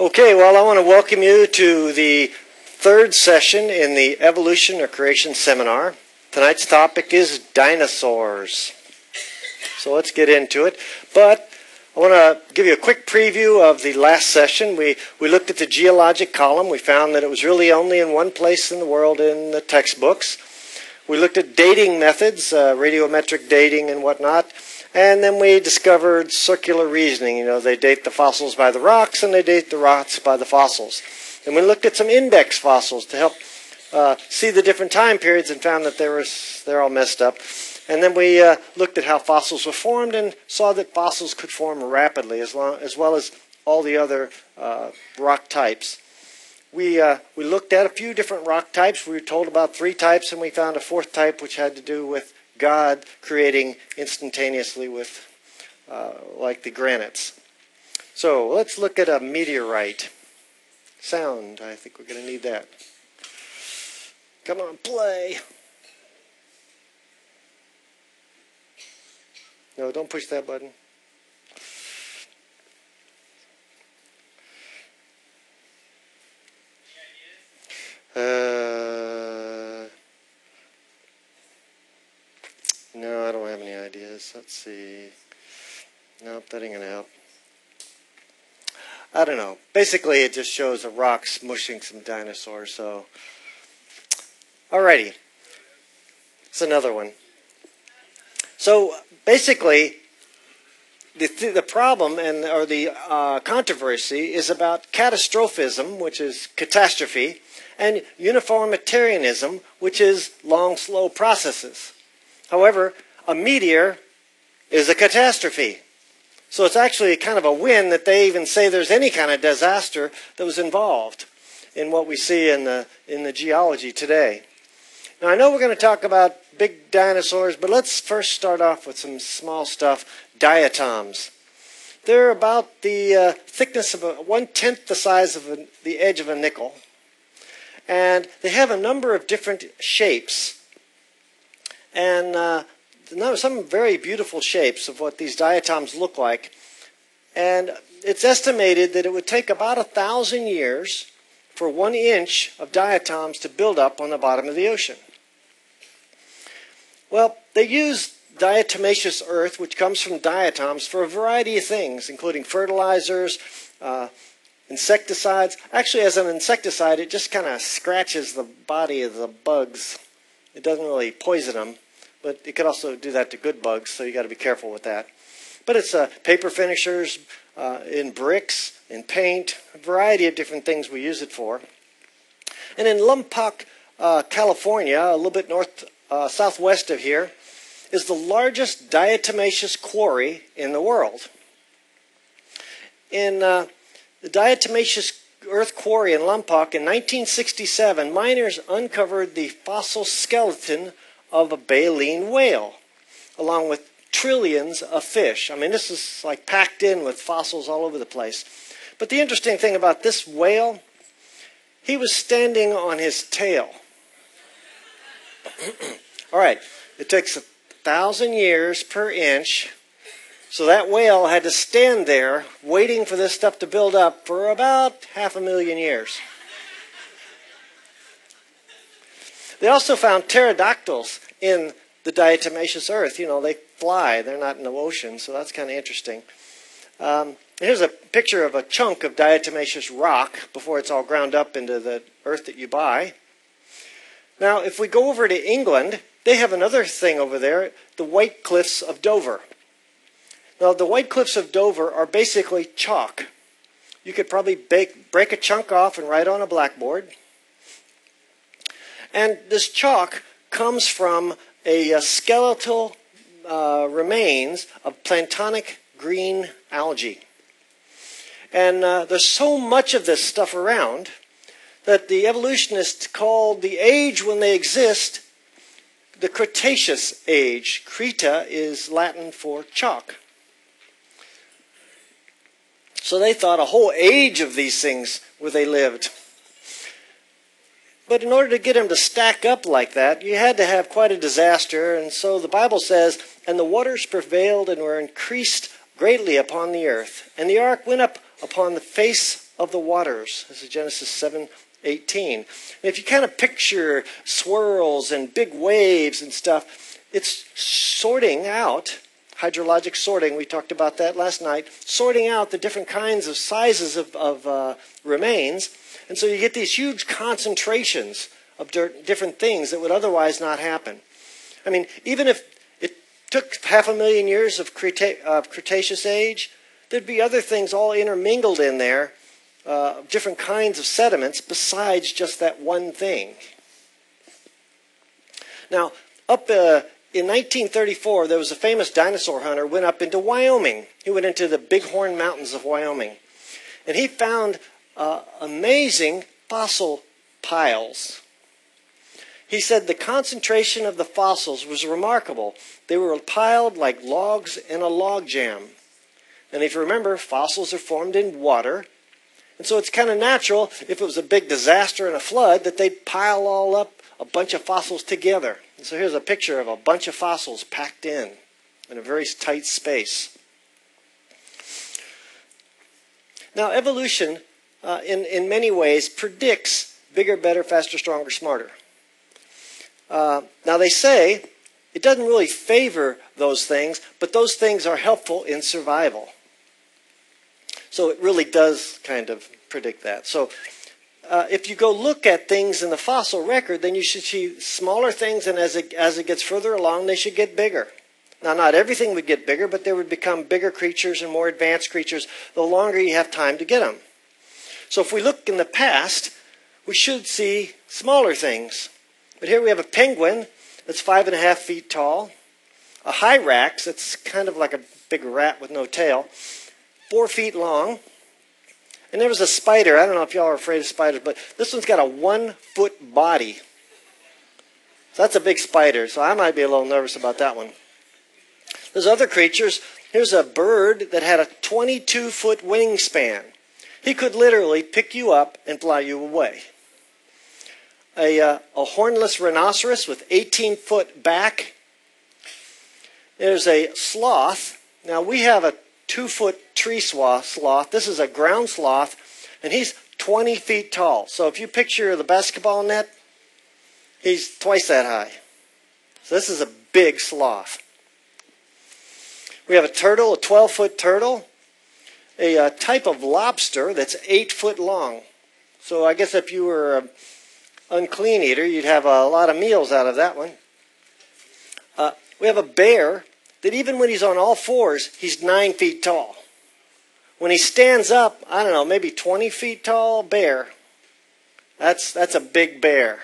Okay, well, I want to welcome you to the third session in the Evolution or Creation Seminar. Tonight's topic is dinosaurs. So let's get into it. But I want to give you a quick preview of the last session. We looked at the geologic column. We found that it was really only in one place in the world in the textbooks. We looked at dating methods, radiometric dating and whatnot. And then we discovered circular reasoning. You know, they date the fossils by the rocks and they date the rocks by the fossils. And we looked at some index fossils to help see the different time periods and found that they're all messed up. And then we looked at how fossils were formed and saw that fossils could form rapidly as well as all the other rock types. We looked at a few different rock types. We were told about 3 types, and we found a 4th type which had to do with God creating instantaneously with like the granites. So let's look at a meteorite. Sound, I think we're going to need that. Come on, play. No, don't push that button. No, I don't have any ideas. Let's see. Nope, that ain't going to help. I don't know. Basically, it just shows a rock smushing some dinosaurs. So, alrighty. It's another one. So, basically, the problem or the controversy is about catastrophism, which is catastrophe, and uniformitarianism, which is long, slow processes. However, a meteor is a catastrophe. So it's actually kind of a win that they even say there's any kind of disaster that was involved in what we see in the geology today. Now, I know we're going to talk about big dinosaurs, but let's first start off with some small stuff, diatoms. They're about the thickness of 1/10 the size of the edge of a nickel. And they have a number of different shapes. And some very beautiful shapes of what these diatoms look like. And it's estimated that it would take about 1,000 years for 1 inch of diatoms to build up on the bottom of the ocean. Well, they use diatomaceous earth, which comes from diatoms, for a variety of things, including fertilizers, insecticides. Actually, as an insecticide, it just kind of scratches the body of the bugs. It doesn't really poison them, but it could also do that to good bugs, so you got to be careful with that. But it's paper finishers, in bricks, in paint, a variety of different things we use it for. And in Lompoc, California, a little bit southwest of here, is the largest diatomaceous quarry in the world. In the diatomaceous earth quarry in Lompoc in 1967, miners uncovered the fossil skeleton of a baleen whale, along with trillions of fish. I mean, this is like packed in with fossils all over the place. But the interesting thing about this whale, he was standing on his tail. All right, it takes 1,000 years per inch. So that whale had to stand there waiting for this stuff to build up for about 500,000 years. They also found pterodactyls in the diatomaceous earth. You know, they fly. They're not in the ocean, so that's kind of interesting. Here's a picture of a chunk of diatomaceous rock before it's all ground up into the earth that you buy. Now, if we go over to England, they have another thing over there, the White Cliffs of Dover. Now, the White Cliffs of Dover are basically chalk. You could probably break a chunk off and write on a blackboard. And this chalk comes from a skeletal remains of planktonic green algae. And there's so much of this stuff around that the evolutionists called the age when they exist the Cretaceous age. Creta is Latin for chalk. So they thought a whole age of these things where they lived. But in order to get them to stack up like that, you had to have quite a disaster. And so the Bible says, and the waters prevailed and were increased greatly upon the earth. And the ark went up upon the face of the waters. This is Genesis 7:18. And if you kind of picture swirls and big waves and stuff, it's sorting out, hydrologic sorting, we talked about that last night, sorting out the different kinds of sizes of remains. And so you get these huge concentrations of different things that would otherwise not happen. I mean, even if it took 500,000 years of Cretaceous age, there'd be other things all intermingled in there, different kinds of sediments besides just that one thing. Now, up in 1934, there was a famous dinosaur hunter went up into Wyoming. He went into the Bighorn Mountains of Wyoming. And he found amazing fossil piles. He said the concentration of the fossils was remarkable. They were piled like logs in a log jam. And if you remember, fossils are formed in water. And so it's kind of natural, if it was a big disaster and a flood, that they'd pile all up a bunch of fossils together. And so here's a picture of a bunch of fossils packed in a very tight space. Now, evolution, in many ways, predicts bigger, better, faster, stronger, smarter. Now, they say it doesn't really favor those things, but those things are helpful in survival. So it really does kind of predict that. So if you go look at things in the fossil record, then you should see smaller things, and as it gets further along, they should get bigger. Now, not everything would get bigger, but there would become bigger creatures and more advanced creatures the longer you have time to get them. So if we look in the past, we should see smaller things. But here we have a penguin that's 5.5 feet tall, a hyrax that's kind of like a big rat with no tail, 4 feet long, and there was a spider. I don't know if y'all are afraid of spiders, but this one's got a 1-foot body. So that's a big spider, so I might be a little nervous about that one. There's other creatures. Here's a bird that had a 22-foot wingspan. He could literally pick you up and fly you away. A hornless rhinoceros with 18-foot back. There's a sloth. Now, we have a 2-foot tree sloth. This is a ground sloth, and he's 20 feet tall. So if you picture the basketball net, he's twice that high. So this is a big sloth. We have a turtle, a 12-foot turtle, a type of lobster that's 8 foot long. So I guess if you were an unclean eater, you'd have a lot of meals out of that one. We have a bear that even when he's on all fours, he's 9 feet tall. When he stands up, I don't know, maybe 20 feet tall bear. That's a big bear.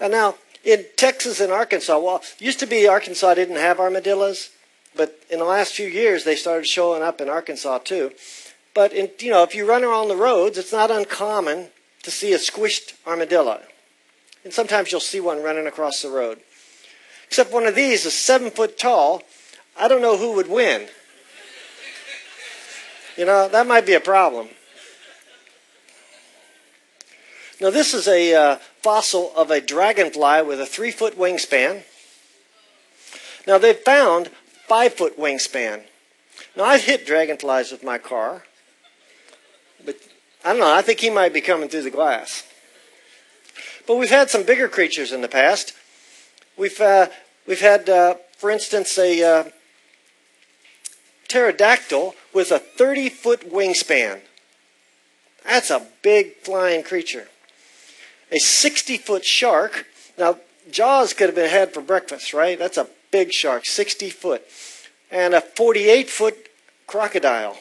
And now, in Texas and Arkansas, well, it used to be Arkansas didn't have armadillos, but in the last few years, they started showing up in Arkansas too. But if you run around the roads, it's not uncommon to see a squished armadillo. And sometimes you'll see one running across the road. Except one of these is 7 foot tall. I don't know who would win. That might be a problem. Now, this is a fossil of a dragonfly with a 3-foot wingspan. Now, they've found 5-foot wingspan. Now, I've hit dragonflies with my car. But, I don't know, I think he might be coming through the glass. But we've had some bigger creatures in the past. We've had, for instance, a pterodactyl with a 30-foot wingspan. That's a big flying creature. A 60-foot shark. Now, Jaws could have been had for breakfast, right? That's a big shark, 60 foot. And a 48-foot crocodile.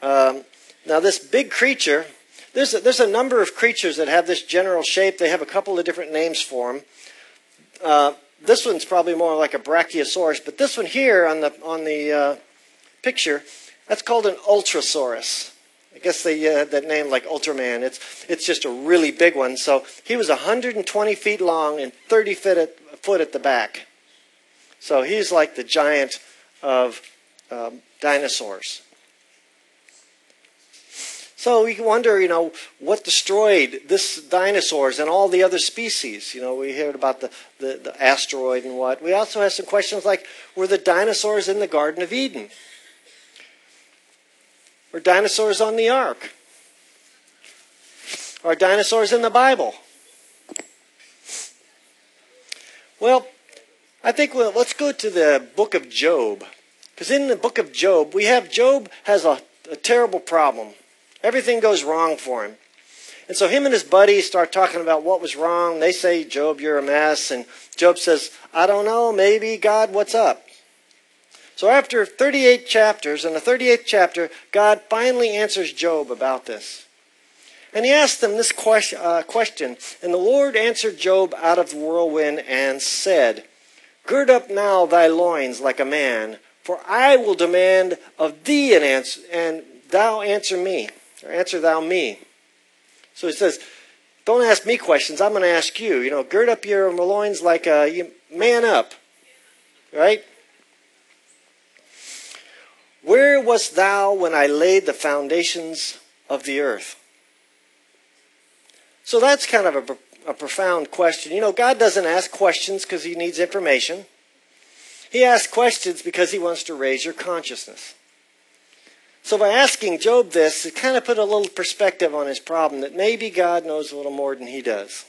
Now, this big creature, there's a number of creatures that have this general shape. They have a couple of different names for them. This one's probably more like a brachiosaurus, but this one here on the picture, that's called an ultrasaurus. I guess they had that name like Ultraman. It's just a really big one. So he was 120 feet long and 30 foot at the back. So he's like the giant of dinosaurs. So we wonder, what destroyed this dinosaurs and all the other species. We heard about the asteroid and what. We also have some questions like, were the dinosaurs in the Garden of Eden? Or dinosaurs on the ark? Or dinosaurs in the Bible? Well, I think let's go to the book of Job. Because in the book of Job, we have Job has a terrible problem. Everything goes wrong for him. And so him and his buddies start talking about what was wrong. They say, Job, you're a mess. And Job says, I don't know, maybe, God, what's up? So after 38 chapters, in the 38th chapter, God finally answers Job about this. And he asked them this question, and the Lord answered Job out of the whirlwind and said, Gird up now thy loins like a man, for I will demand of thee an answer, and thou answer me, or answer thou me. So he says, don't ask me questions, I'm going to ask you. You know, gird up your loins like a man up, right? Where wast thou when I laid the foundations of the earth? So that's kind of a profound question. You know, God doesn't ask questions because he needs information. He asks questions because he wants to raise your consciousness. So by asking Job this, it kind of put a little perspective on his problem, that maybe God knows a little more than he does.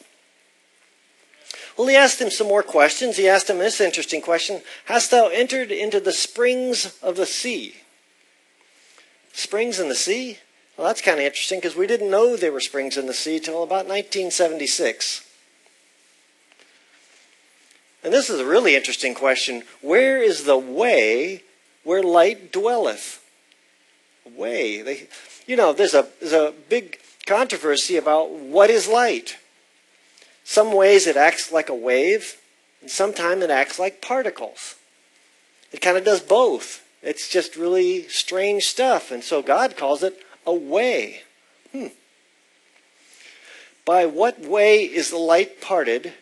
Well, he asked him some more questions. He asked him this interesting question, Hast thou entered into the springs of the sea? Springs in the sea? Well, that's kind of interesting because we didn't know there were springs in the sea until about 1976. And this is a really interesting question. Where is the way where light dwelleth? Way. You know, there's a big controversy about what is light. Some ways it acts like a wave, and sometimes it acts like particles. It kind of does both. It's just really strange stuff, and so God calls it a way. By what way is the light parted,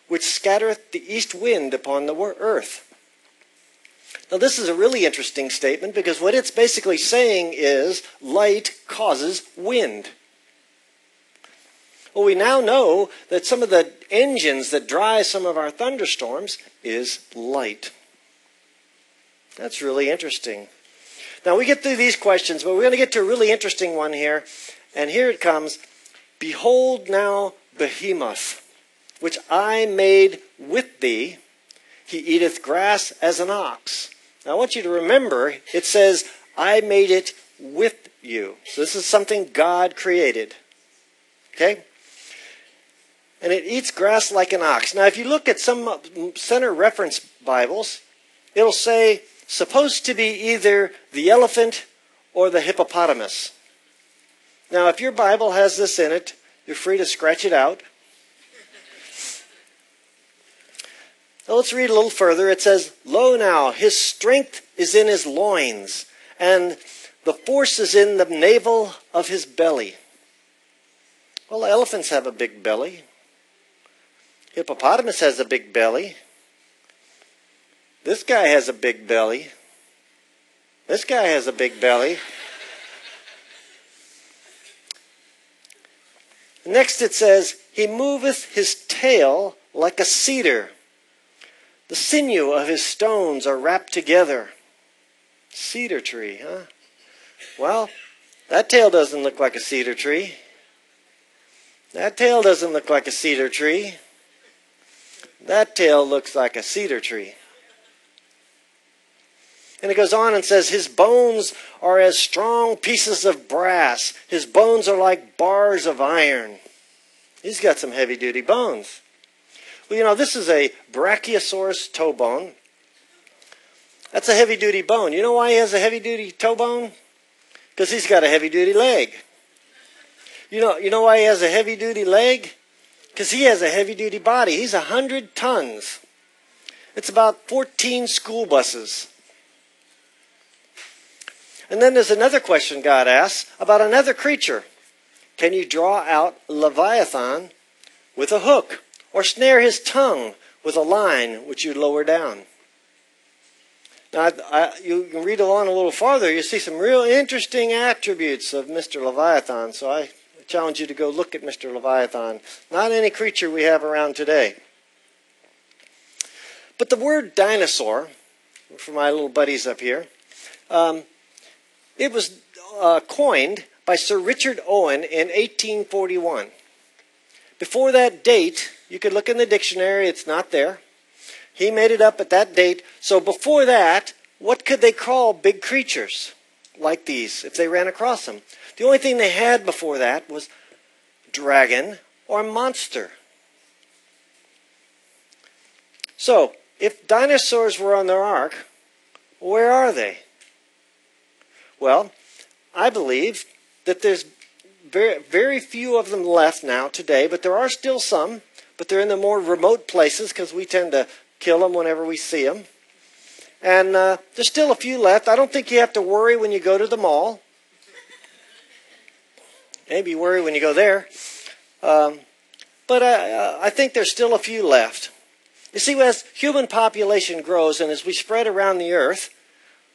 which scattereth the east wind upon the earth? Now this is a really interesting statement, because what it's basically saying is light causes wind. Well, we now know that some of the engines that drive some of our thunderstorms is light. That's really interesting. Now we get through these questions, but we're going to get to a really interesting one here. And here it comes. Behold now Behemoth, which I made with thee. He eateth grass as an ox. Now I want you to remember, it says, I made it with you. So this is something God created. Okay? And it eats grass like an ox. Now if you look at some center reference Bibles, it'll say, supposed to be either the elephant or the hippopotamus. Now, if your Bible has this in it, you're free to scratch it out. Now, let's read a little further. It says, Lo now, his strength is in his loins, and the force is in the navel of his belly. Well, elephants have a big belly. Hippopotamus has a big belly. This guy has a big belly. This guy has a big belly. Next it says, He moveth his tail like a cedar. The sinew of his stones are wrapped together. Cedar tree, huh? Well, that tail doesn't look like a cedar tree. That tail doesn't look like a cedar tree. That tail looks like a cedar tree. And it goes on and says, His bones are as strong pieces of brass. His bones are like bars of iron. He's got some heavy-duty bones. Well, you know, this is a Brachiosaurus toe bone. That's a heavy-duty bone. You know why he has a heavy-duty toe bone? Because he's got a heavy-duty leg. You know why he has a heavy-duty leg? Because he has a heavy-duty body. He's 100 tons. It's about 14 school buses. And then there's another question God asks about another creature. Can you draw out Leviathan with a hook, or snare his tongue with a line which you lower down? Now, you can read along a little farther. You see some real interesting attributes of Mr. Leviathan. So I challenge you to go look at Mr. Leviathan. Not any creature we have around today. But the word dinosaur, for my little buddies up here, it was coined by Sir Richard Owen in 1841. Before that date, you could look in the dictionary, it's not there. He made it up at that date. So before that, what could they call big creatures like these if they ran across them? The only thing they had before that was dragon or monster. So, if dinosaurs were on their ark, where are they? Well, I believe that there's very, very few of them left now today, but there are still some, but they're in the more remote places because we tend to kill them whenever we see them. And there's still a few left. I don't think you have to worry when you go to the mall. Maybe you worry when you go there. But I think there's still a few left. You see, as human population grows and as we spread around the earth,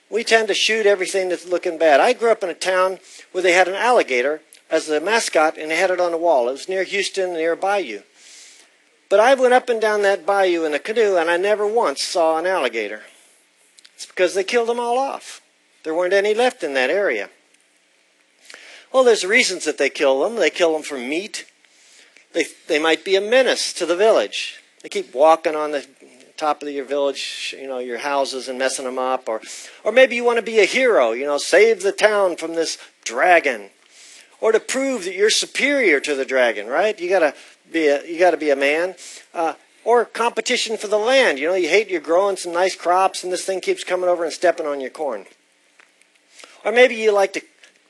we tend to shoot everything that's looking bad. I grew up in a town where they had an alligator as the mascot, and they had it on the wall. It was near Houston, near a bayou. But I went up and down that bayou in a canoe, and I never once saw an alligator. It's because they killed them all off. There weren't any left in that area. Well, there's reasons that they kill them. They kill them for meat. They might be a menace to the village. They keep walking on the top of your village, your houses, and messing them up. Or maybe you want to be a hero, save the town from this dragon. Or to prove that you're superior to the dragon, right? You gotta be a man. Or competition for the land. You hate you're growing some nice crops and this thing keeps coming over and stepping on your corn. Or maybe you like to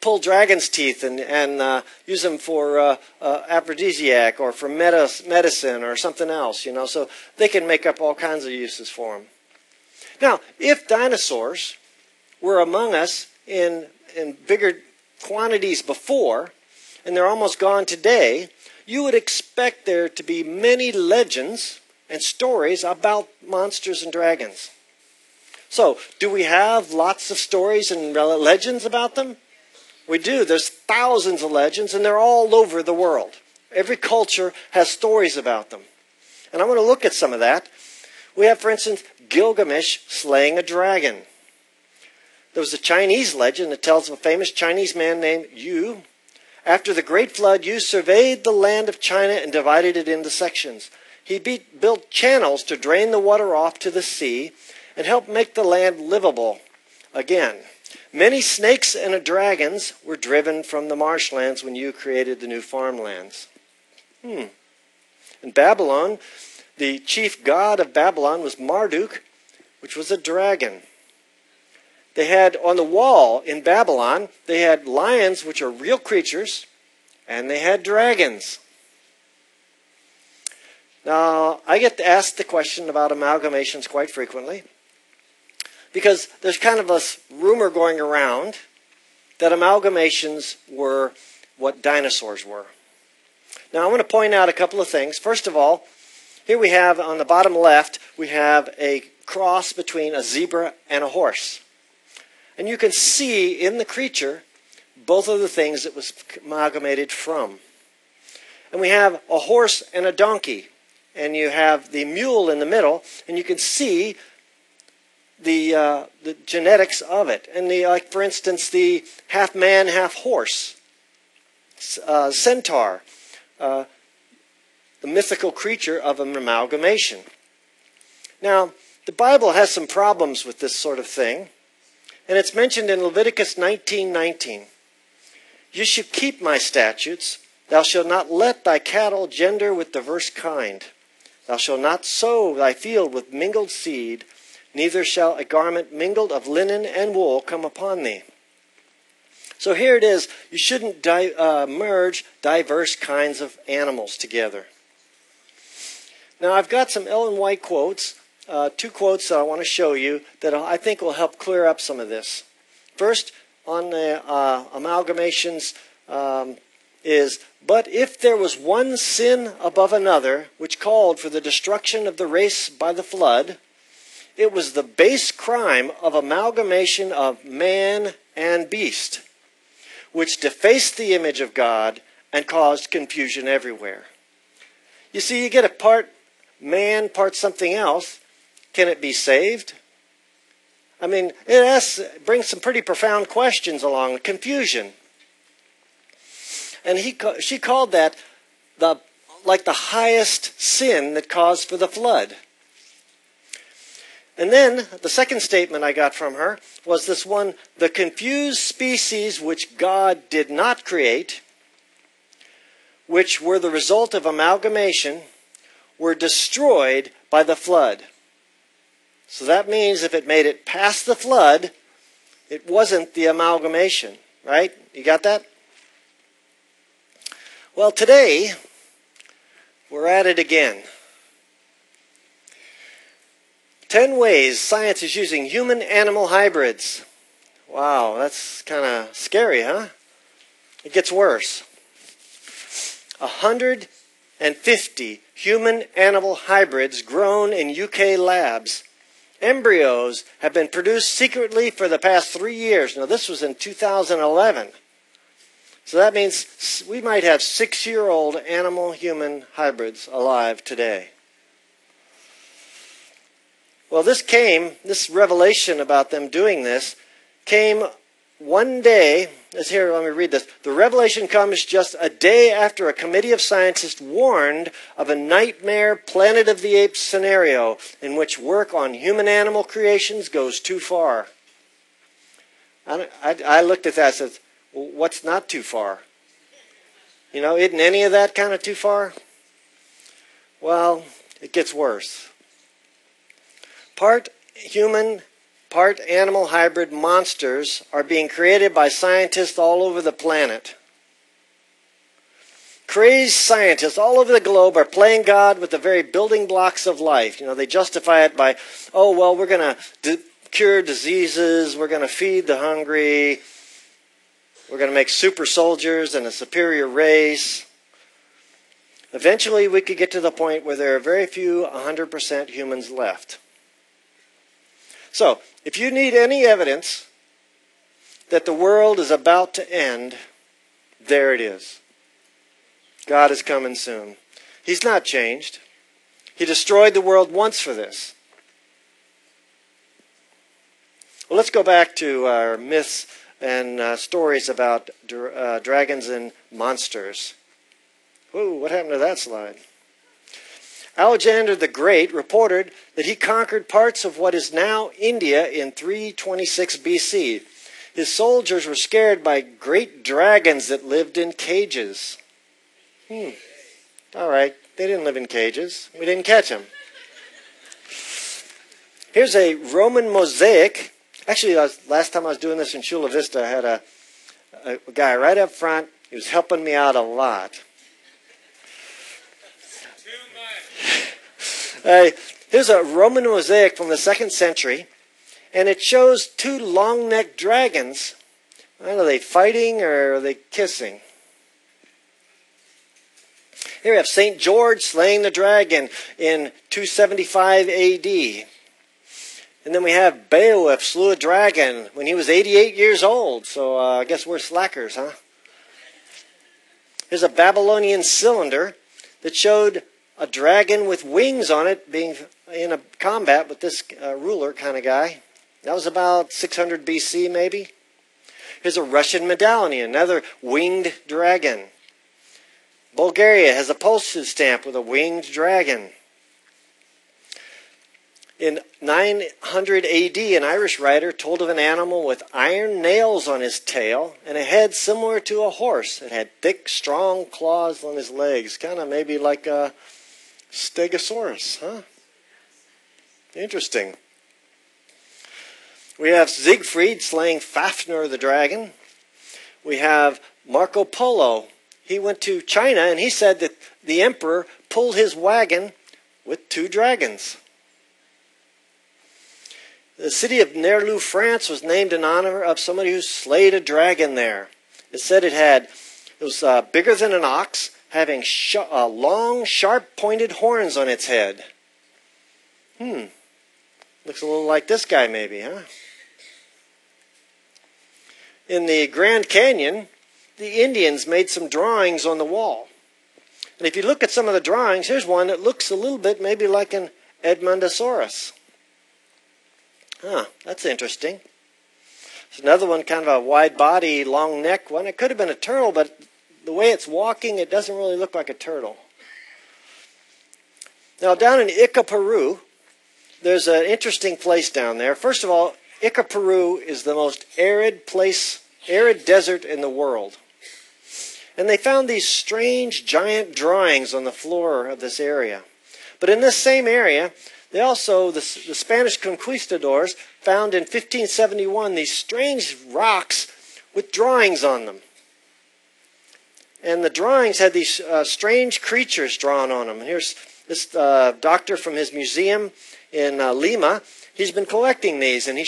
pull dragon's teeth and use them for aphrodisiac or for medicine or something else, so they can make up all kinds of uses for them. Now, if dinosaurs were among us in bigger quantities before, and they're almost gone today, you would expect there to be many legends and stories about monsters and dragons. So, do we have lots of stories and legends about them? We do. There's thousands of legends, and they're all over the world. Every culture has stories about them. And I want to look at some of that. We have, for instance, Gilgamesh slaying a dragon. There was a Chinese legend that tells of a famous Chinese man named Yu. After the Great Flood, Yu surveyed the land of China and divided it into sections. He built channels to drain the water off to the sea and help make the land livable again. Many snakes and dragons were driven from the marshlands when Yu created the new farmlands. In Babylon, the chief god of Babylon was Marduk, which was a dragon. They had on the wall in Babylon, they had lions, which are real creatures, and they had dragons. Now, I get asked the question about amalgamations quite frequently, because there's kind of a rumor going around that amalgamations were what dinosaurs were. Now, I want to point out a couple of things. First of all, here we have, on the bottom left, we have a cross between a zebra and a horse. And you can see in the creature both of the things it was amalgamated from. And we have a horse and a donkey. And you have the mule in the middle, and you can see the genetics of it. And like for instance, the half man, half horse, centaur, the mythical creature of an amalgamation. Now, the Bible has some problems with this sort of thing, and it's mentioned in Leviticus 19:19. You shall keep my statutes. Thou shalt not let thy cattle gender with diverse kind. Thou shalt not sow thy field with mingled seed, neither shall a garment mingled of linen and wool come upon thee. So here it is. You shouldn't merge diverse kinds of animals together. Now I've got some Ellen White quotes, two quotes that I want to show you that I think will help clear up some of this. First, on the amalgamations is, but if there was one sin above another, which called for the destruction of the race by the flood, it was the base crime of amalgamation of man and beast, which defaced the image of God and caused confusion everywhere. You see, you get a part man, part something else. Can it be saved? I mean, it brings some pretty profound questions along, confusion. And she called that the highest sin that caused for the flood. And then the second statement I got from her was this one: the confused species which God did not create, which were the result of amalgamation, were destroyed by the flood. So that means if it made it past the flood, it wasn't the amalgamation, right? You got that? Well, today, we're at it again. 10 ways science is using human-animal hybrids. Wow, that's kind of scary, huh? It gets worse. 150 human-animal hybrids grown in UK labs. Embryos have been produced secretly for the past 3 years. Now, this was in 2011. So that means we might have 6-year-old animal-human hybrids alive today. Well, this revelation about them doing this came one day. Let me read this. The revelation comes just a day after a committee of scientists warned of a nightmare Planet of the Apes scenario in which work on human-animal creations goes too far. I looked at that and said, well, what's not too far? Isn't any of that kind of too far? Well, it gets worse. Part human, part animal hybrid monsters are being created by scientists all over the planet. Crazed scientists all over the globe are playing God with the very building blocks of life. They justify it by, we're going to cure diseases, we're going to feed the hungry, we're going to make super soldiers and a superior race. Eventually, we could get to the point where there are very few 100% humans left. So, if you need any evidence that the world is about to end, there it is. God is coming soon. He's not changed. He destroyed the world once for this. Well, let's go back to our myths and stories about dragons and monsters. Whoa, what happened to that slide? Alexander the Great reported that he conquered parts of what is now India in 326 BC. His soldiers were scared by great dragons that lived in cages. All right, they didn't live in cages. We didn't catch them. Here's a Roman mosaic. Actually, last time I was doing this in Chula Vista, I had a guy right up front. He was helping me out a lot. Here's a Roman mosaic from the 2nd century, and it shows 2 long-necked dragons. Are they fighting or are they kissing? Here we have St. George slaying the dragon in 275 AD. And then we have Beowulf slew a dragon when he was 88 years old. So I guess we're slackers, huh? Here's a Babylonian cylinder that showed a dragon with wings on it being in a combat with this ruler kind of guy. That was about 600 BC maybe. Here's a Russian medallion, another winged dragon. Bulgaria has a postage stamp with a winged dragon. In 900 AD, an Irish writer told of an animal with iron nails on his tail and a head similar to a horse. It had thick, strong claws on his legs, kind of maybe like a Stegosaurus, huh? Interesting. We have Siegfried slaying Fafnir the dragon. We have Marco Polo. He went to China and he said that the emperor pulled his wagon with 2 dragons. The city of Nerlou, France was named in honor of somebody who slayed a dragon there. It said it was bigger than an ox, having long, sharp-pointed horns on its head. Looks a little like this guy maybe, huh? In the Grand Canyon, the Indians made some drawings on the wall. And if you look at some of the drawings, here's one that looks a little bit maybe like an Edmontosaurus. Huh, that's interesting. There's another one, kind of a wide body, long neck one. It could have been a turtle, but the way it's walking, it doesn't really look like a turtle. Now, down in Ica, Peru, there's an interesting place down there. First of all, Ica, Peru is the most arid desert in the world. And they found these strange giant drawings on the floor of this area. But in this same area, they also, the Spanish conquistadors found in 1571 these strange rocks with drawings on them. And the drawings had these strange creatures drawn on them. And here's this doctor from his museum in Lima. He's been collecting these, and he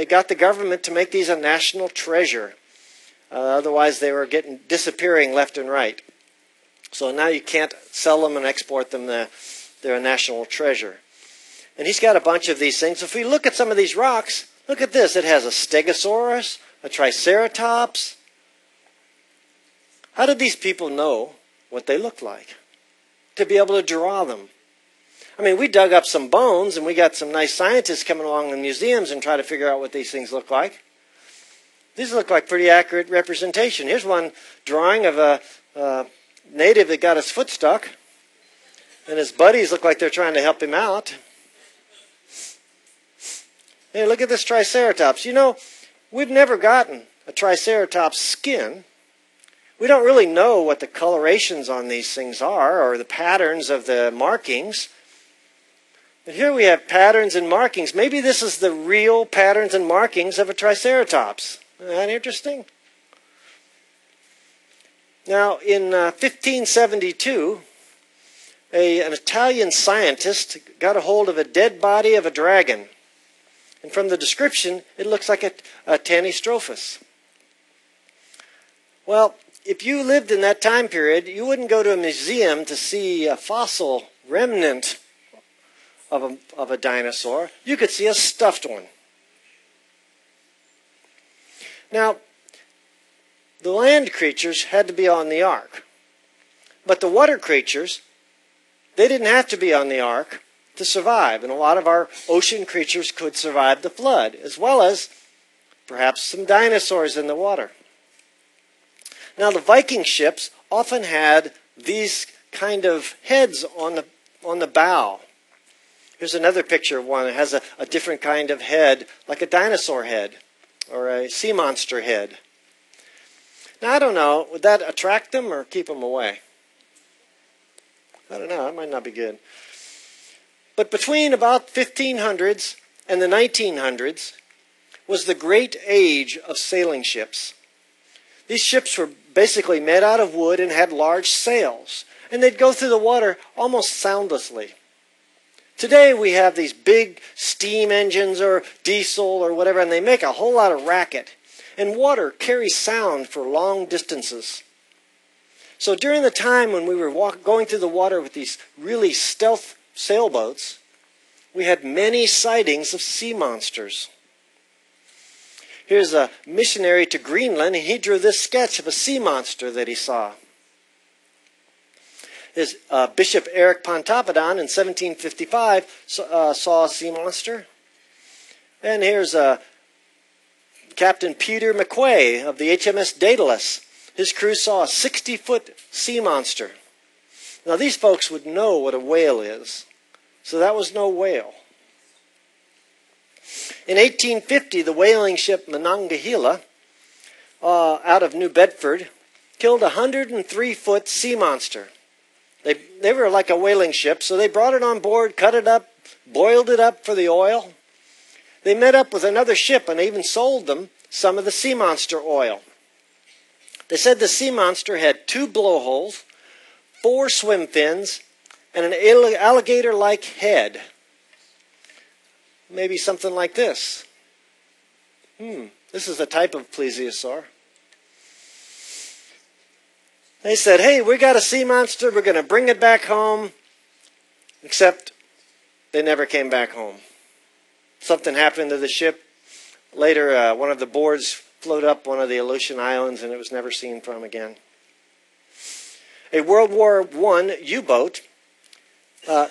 got the government to make these a national treasure. Otherwise, they were disappearing left and right. So now you can't sell them and export them. They're a national treasure. And he's got a bunch of these things. If we look at some of these rocks, look at this. It has a stegosaurus, a triceratops. How did these people know what they looked like to be able to draw them? I mean, we dug up some bones, and we got some nice scientists coming along in museums and try to figure out what these things look like. These look like pretty accurate representation. Here's one drawing of a native that got his foot stuck, and his buddies look like they're trying to help him out. Hey, look at this triceratops. You know, we've never gotten a triceratops skin. We don't really know what the colorations on these things are or the patterns of the markings. But here we have patterns and markings. Maybe this is the real patterns and markings of a triceratops. Isn't that interesting? Now, in 1572, an Italian scientist got a hold of a dead body of a dragon. And from the description, it looks like a Tanystrophus. Well, if you lived in that time period, you wouldn't go to a museum to see a fossil remnant of a dinosaur. You could see a stuffed one. Now, the land creatures had to be on the ark. But the water creatures, they didn't have to be on the ark to survive. And a lot of our ocean creatures could survive the flood, as well as perhaps some dinosaurs in the water. Now, the Viking ships often had these kind of heads on the bow. Here's another picture of one that has a different kind of head, like a dinosaur head or a sea monster head. Now, I don't know, would that attract them or keep them away? I don't know, that might not be good. But between about 1500s and the 1900s was the great age of sailing ships. These ships were basically made out of wood and had large sails, and they'd go through the water almost soundlessly. Today we have these big steam engines or diesel or whatever, and they make a whole lot of racket. And water carries sound for long distances. So during the time when we were going through the water with these really stealth sailboats, we had many sightings of sea monsters. Here's a missionary to Greenland, and he drew this sketch of a sea monster that he saw. His Bishop Eric Pontoppidan in 1755 saw a sea monster. And here's Captain Peter McQuay of the HMS Daedalus. His crew saw a 60-foot sea monster. Now, these folks would know what a whale is, so that was no whale. In 1850, the whaling ship Monongahela, out of New Bedford, killed a 103-foot sea monster. They were like a whaling ship, so they brought it on board, cut it up, boiled it up for the oil. They met up with another ship and even sold them some of the sea monster oil. They said the sea monster had 2 blowholes, 4 swim fins, and an alligator-like head. Maybe something like this. This is a type of plesiosaur. They said, hey, we got a sea monster, we're going to bring it back home. Except they never came back home. Something happened to the ship. Later, one of the boards floated up one of the Aleutian Islands, and it was never seen from again. A World War I U-boat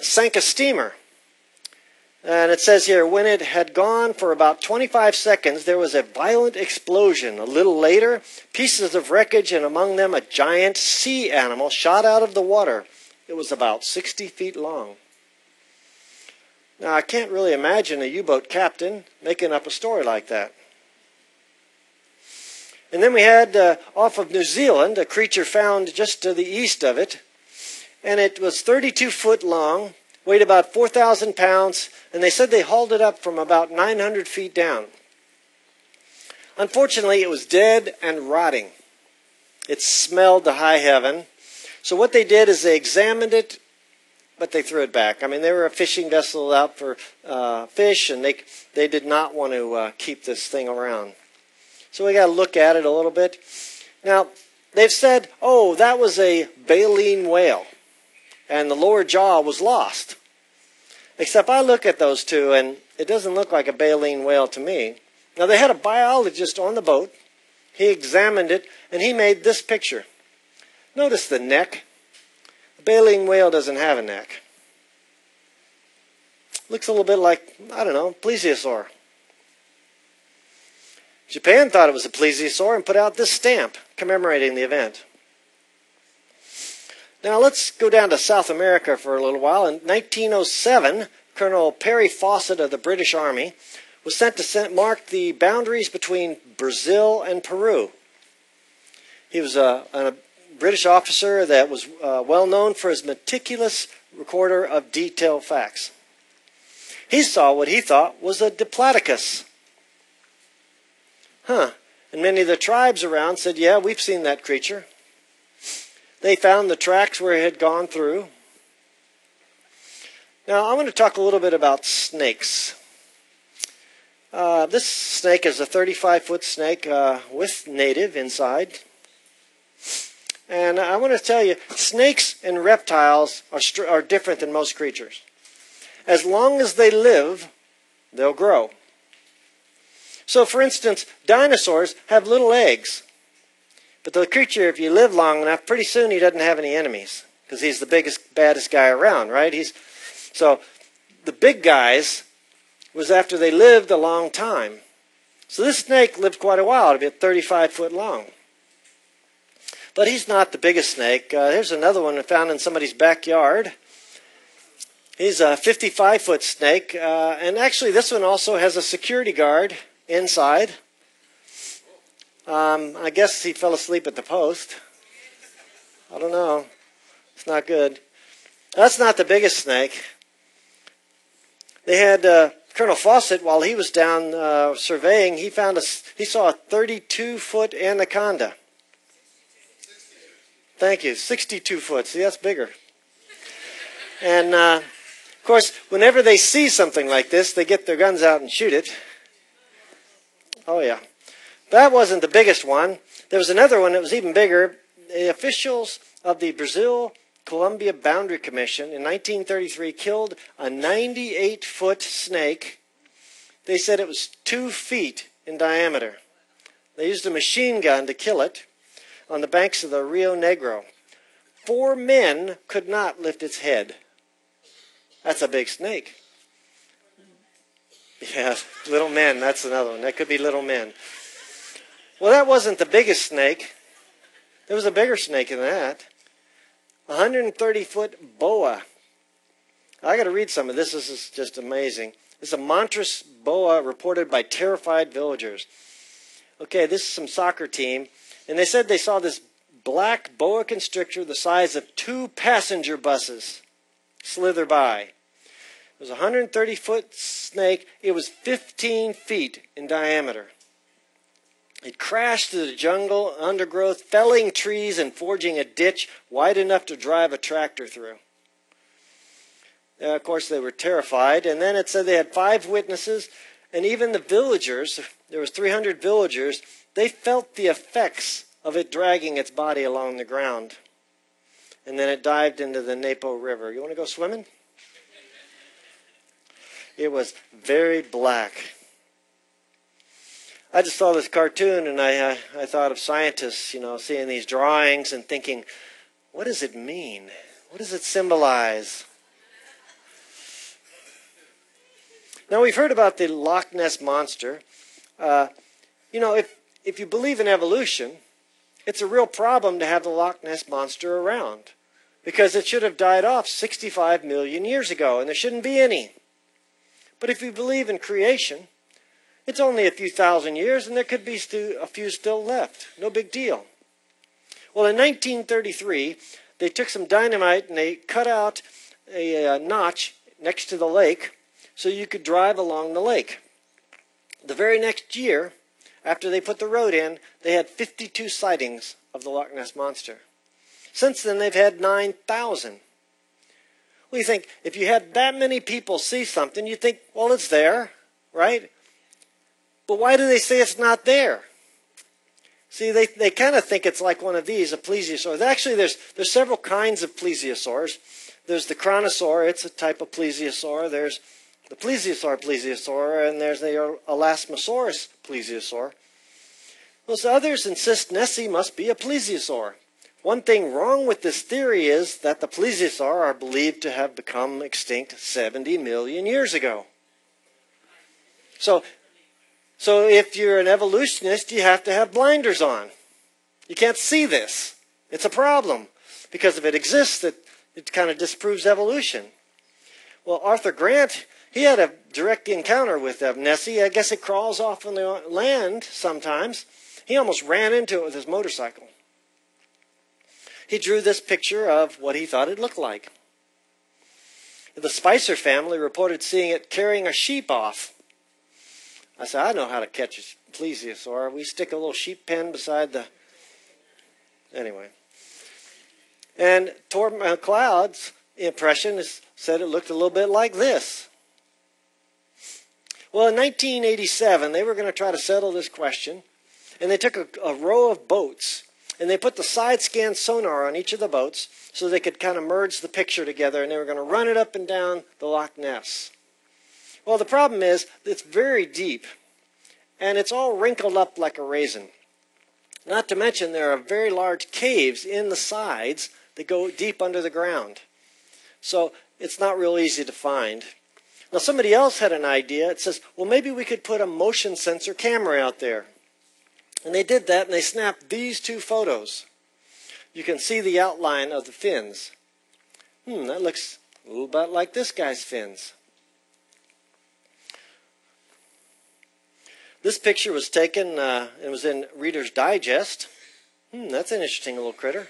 sank a steamer. And it says here, when it had gone for about 25 seconds, there was a violent explosion. A little later, pieces of wreckage and among them a giant sea animal shot out of the water. It was about 60 feet long. Now, I can't really imagine a U-boat captain making up a story like that. And then we had off of New Zealand, a creature found just to the east of it. And it was 32 foot long, weighed about 4,000 pounds, and they said they hauled it up from about 900 feet down. Unfortunately, it was dead and rotting. It smelled to high heaven. So what they did is they examined it, but they threw it back. I mean, they were a fishing vessel out for fish, and they did not want to keep this thing around. So we got to look at it a little bit. Now, they've said, oh, that was a baleen whale, and the lower jaw was lost. Except I look at those two, and it doesn't look like a baleen whale to me. Now, they had a biologist on the boat. He examined it, and he made this picture. Notice the neck. The baleen whale doesn't have a neck. Looks a little bit like, I don't know, plesiosaur. Japan thought it was a plesiosaur and put out this stamp commemorating the event. Now let's go down to South America for a little while. In 1907, Colonel Perry Fawcett of the British Army was sent to mark the boundaries between Brazil and Peru. He was a British officer that was well known for his meticulous recorder of detailed facts. He saw what he thought was a diplodocus. And many of the tribes around said, yeah, we've seen that creature. They found the tracks where it had gone through. Now, I want to talk a little bit about snakes. This snake is a 35-foot snake with native inside. And I want to tell you, snakes and reptiles are different than most creatures. As long as they live, they'll grow. So, for instance, dinosaurs have little eggs. But the creature, if you live long enough, pretty soon he doesn't have any enemies. Because he's the biggest, baddest guy around, right? So, the big guys was after they lived a long time. So this snake lived quite a while to be 35 foot long. But he's not the biggest snake. Here's another one found in somebody's backyard. He's a 55-foot snake. And actually, this one also has a security guard inside. I guess he fell asleep at the post. I don't know. It's not good. That's not the biggest snake. They had Colonel Fawcett, while he was down surveying, he saw a 32-foot anaconda. Thank you. 62 foot. See, that's bigger. And, of course, whenever they see something like this, they get their guns out and shoot it. Oh, yeah. That wasn't the biggest one. There was another one that was even bigger. The officials of the Brazil-Colombia Boundary Commission in 1933 killed a 98-foot snake. They said it was 2 feet in diameter. They used a machine gun to kill it on the banks of the Rio Negro. 4 men could not lift its head. That's a big snake. Yeah, little men, that's another one. That could be little men. Well, that wasn't the biggest snake. There was a bigger snake than that. 130-foot boa. I got to read some of this. This is just amazing. It's a monstrous boa reported by terrified villagers. Okay, this is some soccer team. And they said they saw this black boa constrictor the size of 2 passenger buses slither by. It was a 130-foot snake. It was 15 feet in diameter. It crashed through the jungle, undergrowth, felling trees and forging a ditch wide enough to drive a tractor through. Of course, they were terrified. And then it said they had 5 witnesses, and even the villagers, there was 300 villagers, they felt the effects of it dragging its body along the ground. And then it dived into the Napo River. You want to go swimming? It was very black. I just saw this cartoon, and I thought of scientists, seeing these drawings and thinking, what does it mean? What does it symbolize? Now, we've heard about the Loch Ness Monster. You know, if you believe in evolution, it's a real problem to have the Loch Ness Monster around, because it should have died off 65 million years ago, and there shouldn't be any. But if you believe in creation, it's only a few thousand years, and there could be a few still left. No big deal. Well, in 1933, they took some dynamite and they cut out a notch next to the lake so you could drive along the lake. The very next year, after they put the road in, they had 52 sightings of the Loch Ness Monster. Since then, they've had 9,000. Well, you think, if you had that many people see something, you'd think, well, it's there, right? But why do they say it's not there? See, they kind of think it's like one of these, a plesiosaur. Actually, there's several kinds of plesiosaurs. There's the chronosaur, it's a type of plesiosaur. There's the plesiosaur, and there's the elasmosaurus plesiosaur. Those others insist Nessie must be a plesiosaur. One thing wrong with this theory is that the plesiosaur are believed to have become extinct 70 million years ago. So if you're an evolutionist, you have to have blinders on. You can't see this. It's a problem, because if it exists, it kind of disproves evolution. Well, Arthur Grant, he had a direct encounter with Nessie. I guess it crawls off on the land sometimes. He almost ran into it with his motorcycle. He drew this picture of what he thought it looked like. The Spicer family reported seeing it carrying a sheep off. I said, I know how to catch a plesiosaur. We stick a little sheep pen beside the... Anyway. And Torb McLeod's impression said it looked a little bit like this. Well, in 1987, they were going to try to settle this question, and they took a row of boats, and they put the side-scan sonar on each of the boats so they could kind of merge the picture together, and they were going to run it up and down the Loch Ness. Well, the problem is it's very deep, and it's all wrinkled up like a raisin. Not to mention there are very large caves in the sides that go deep under the ground. So it's not real easy to find. Now, somebody else had an idea. It says, well, maybe we could put a motion sensor camera out there. And they did that, and they snapped these two photos. You can see the outline of the fins. That looks a little bit like this guy's fins. This picture was taken, it was in Reader's Digest. That's an interesting little critter.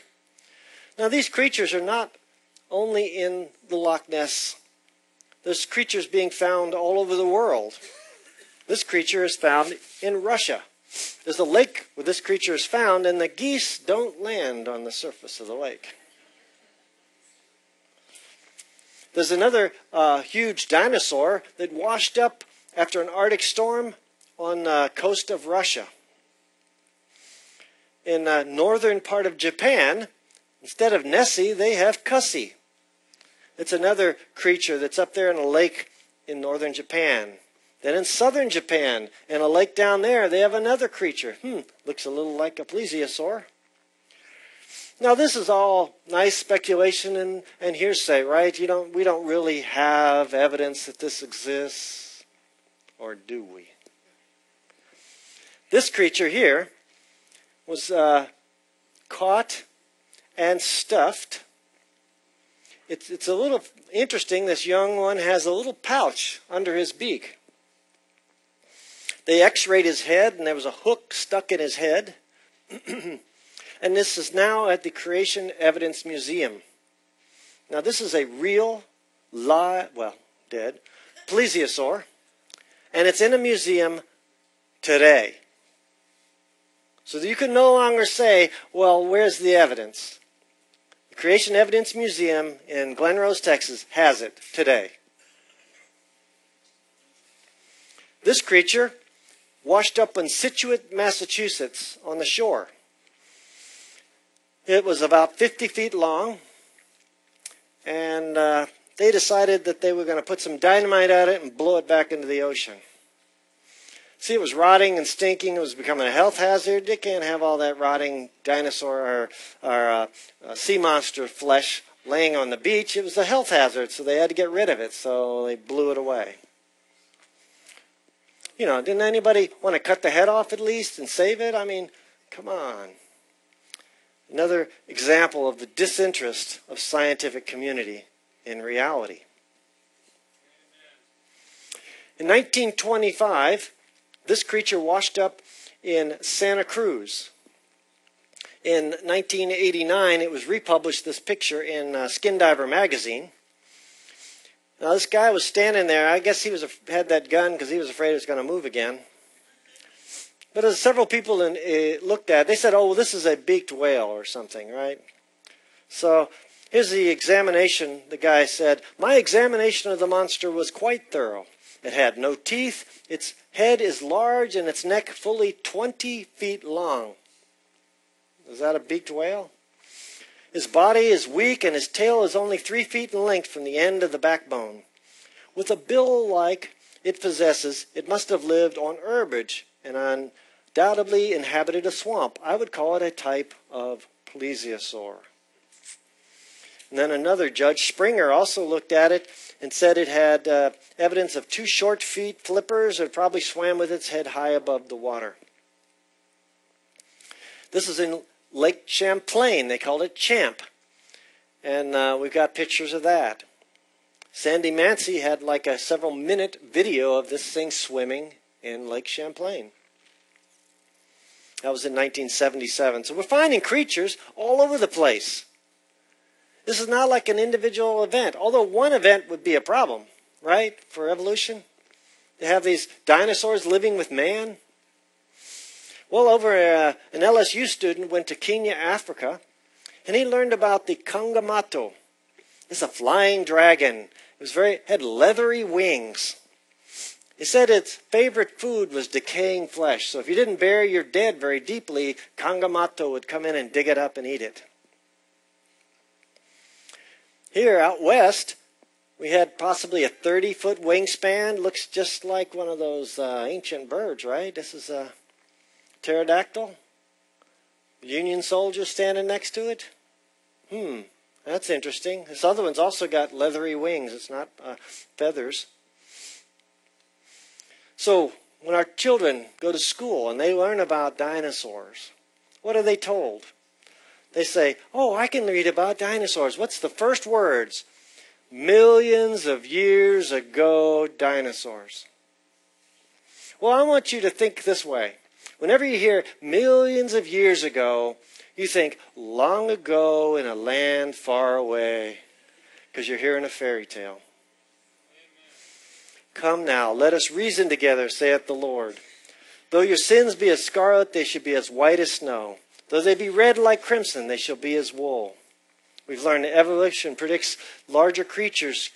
Now, these creatures are not only in the Loch Ness. There's creatures being found all over the world. This creature is found in Russia. There's a lake where this creature is found, and the geese don't land on the surface of the lake. There's another huge dinosaur that washed up after an Arctic storm on the coast of Russia. In the northern part of Japan, instead of Nessie, they have Cussie. It's another creature that's up there in a lake in northern Japan. Then in southern Japan, in a lake down there, they have another creature. Looks a little like a plesiosaur. Now, this is all nice speculation and hearsay, right? We don't really have evidence that this exists, or do we? This creature here was caught and stuffed. It's a little interesting. This young one has a little pouch under his beak. They x-rayed his head, and there was a hook stuck in his head. And this is now at the Creation Evidence Museum. Now, this is a real, dead, plesiosaur, and it's in a museum today. So you can no longer say, well, where's the evidence? The Creation Evidence Museum in Glen Rose, Texas has it today. This creature washed up in Scituate, Massachusetts on the shore. It was about 50 feet long, and they decided that they were going to put some dynamite at it and blow it back into the ocean. See, it was rotting and stinking. It was becoming a health hazard. They can't have all that rotting dinosaur or sea monster flesh laying on the beach. It was a health hazard, so they had to get rid of it, so they blew it away. Didn't anybody want to cut the head off at least and save it? I mean, come on. Another example of the disinterest of scientific community in reality. In 1925, this creature washed up in Santa Cruz. In 1989, it was republished, this picture, in Skin Diver magazine. Now, this guy was standing there. I guess he had that gun because he was afraid it was going to move again. But as several people looked at it, they said, oh, well, this is a beaked whale or something, right? So here's the examination. The guy said, my examination of the monster was quite thorough. It had no teeth. Its head is large and its neck fully 20 feet long. Is that a beaked whale? His body is weak and his tail is only 3 feet in length from the end of the backbone. With a bill like it possesses, it must have lived on herbage and undoubtedly inhabited a swamp. I would call it a type of plesiosaur. And then another Judge Springer also looked at it and said it had evidence of 2 short feet flippers and probably swam with its head high above the water. This is in Lake Champlain. They called it Champ. And we've got pictures of that. Sandy Mancy had like a several-minute video of this thing swimming in Lake Champlain. That was in 1977. So we're finding creatures all over the place. This is not like an individual event, although one event would be a problem, right, for evolution? To have these dinosaurs living with man. Well, an LSU student went to Kenya, Africa, and he learned about the kangamato. It's a flying dragon. It had leathery wings. He said its favorite food was decaying flesh. So if you didn't bury your dead very deeply, kangamato would come in and dig it up and eat it. Here out west, we had possibly a 30-foot wingspan. Looks just like one of those ancient birds, right? This is a pterodactyl. Union soldier standing next to it. That's interesting. This other one's also got leathery wings. It's not feathers. So when our children go to school and they learn about dinosaurs, what are they told? They say, oh, I can read about dinosaurs. What's the first words? Millions of years ago, dinosaurs. Well, I want you to think this way. Whenever you hear millions of years ago, you think long ago in a land far away, because you're hearing a fairy tale. Come now, let us reason together, saith the Lord. Though your sins be as scarlet, they should be as white as snow. Though they be red like crimson, they shall be as wool. We've learned that evolution predicts larger creatures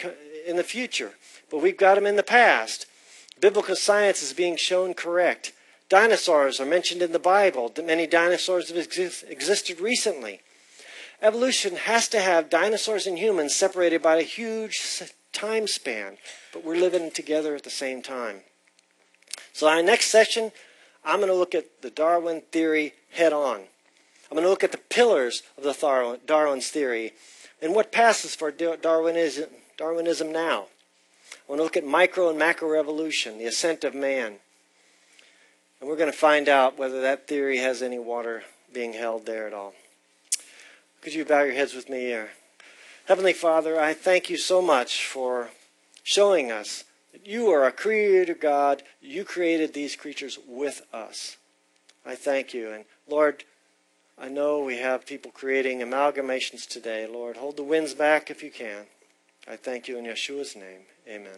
in the future, but we've got them in the past. Biblical science is being shown correct. Dinosaurs are mentioned in the Bible. Many dinosaurs have existed recently. Evolution has to have dinosaurs and humans separated by a huge time span, but we're living together at the same time. So our next session, I'm going to look at the Darwin theory head on. I'm going to look at the pillars of the Darwin's theory and what passes for Darwinism now. I want to look at micro and macro evolution, the ascent of man. And we're going to find out whether that theory has any water being held there at all. Could you bow your heads with me here? Heavenly Father, I thank you so much for showing us that you are a creator God. You created these creatures with us. I thank you. And Lord, I know we have people creating amalgamations today. Lord, hold the winds back if you can. I thank you in Yeshua's name. Amen.